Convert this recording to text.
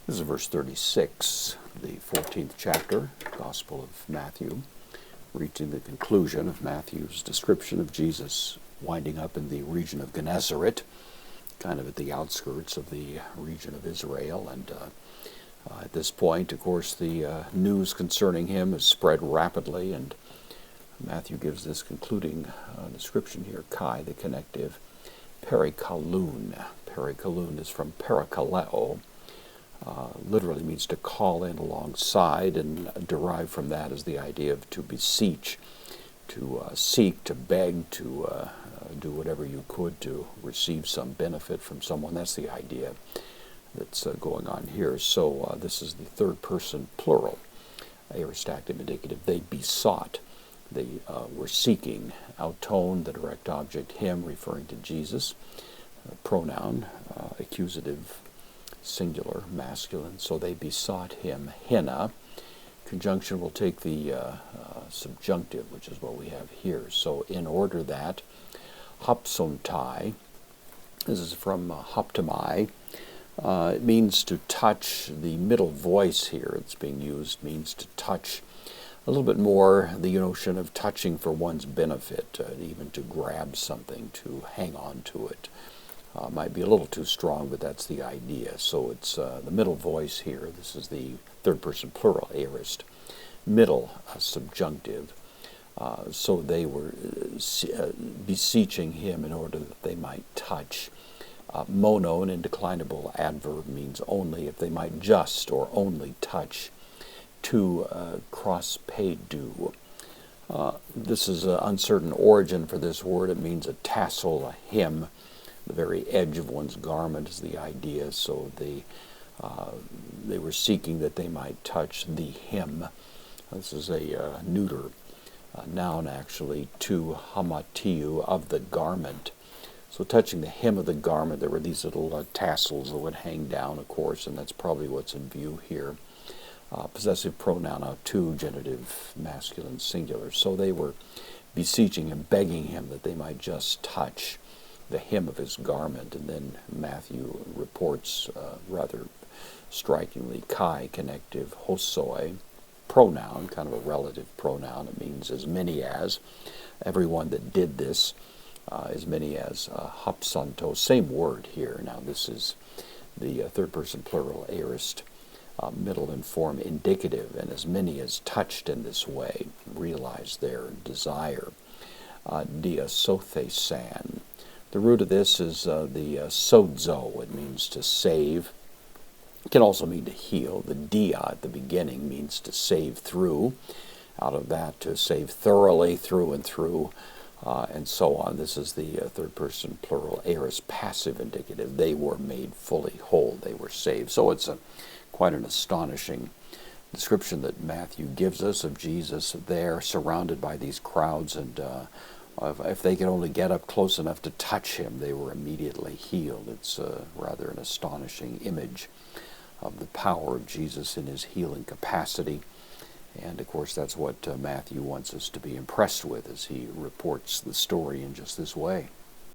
This is verse 36, the 14th chapter, Gospel of Matthew, reaching the conclusion of Matthew's description of Jesus winding up in the region of Gennesaret, kind of at the outskirts of the region of Israel. And at this point, of course, the news concerning him has spread rapidly, and Matthew gives this concluding description here, Kai, the connective, perikaloon. Perikaloon is from perikaleo, literally means to call in alongside, and derived from that is the idea of to beseech, to seek, to beg, to do whatever you could to receive some benefit from someone. That's the idea that's going on here. So this is the third person plural, aorist active indicative. They besought. They were seeking. Auton, the direct object, him, referring to Jesus. Pronoun, accusative, singular, masculine. So they besought him. Hina. Conjunction will take the subjunctive, which is what we have here. So in order that, hapsontai, this is from haptomai, it means to touch. The middle voice here that's being used means to touch a little bit more, the notion of touching for one's benefit, even to grab something, to hang on to it. Might be a little too strong, but that's the idea. So it's the middle voice here. This is the third person plural, aorist. Middle, subjunctive. So they were beseeching him in order that they might touch. Mono, an indeclinable adverb, means only, if they might just or only touch. To crosspeidu. This is an uncertain origin for this word. It means a tassel, a hem. The very edge of one's garment is the idea. So they were seeking that they might touch the hem. This is a neuter noun, actually, to hamatiu, of the garment. So touching the hem of the garment, there were these little tassels that would hang down, of course, and that's probably what's in view here. Possessive pronoun, autu, genitive, masculine, singular. So they were beseeching him, begging him that they might just touch the hem of his garment. And then Matthew reports rather strikingly, Kai, connective, hosoi, pronoun, kind of a relative pronoun. It means as many as, everyone that did this, as many as, hapsanto, same word here. Now this is the third person plural, aorist, middle and form indicative, and as many as touched in this way, realize their desire. Diasothesan. The root of this is the sozo. It means to save. It can also mean to heal. The dia at the beginning means to save through. Out of that, to save thoroughly, through and through, and so on. This is the third person plural, aorist passive indicative. They were made fully whole. They were saved. So it's quite an astonishing description that Matthew gives us of Jesus there, surrounded by these crowds, and if they could only get up close enough to touch him, they were immediately healed. It's rather an astonishing image of the power of Jesus in his healing capacity. And of course, that's what Matthew wants us to be impressed with as he reports the story in just this way.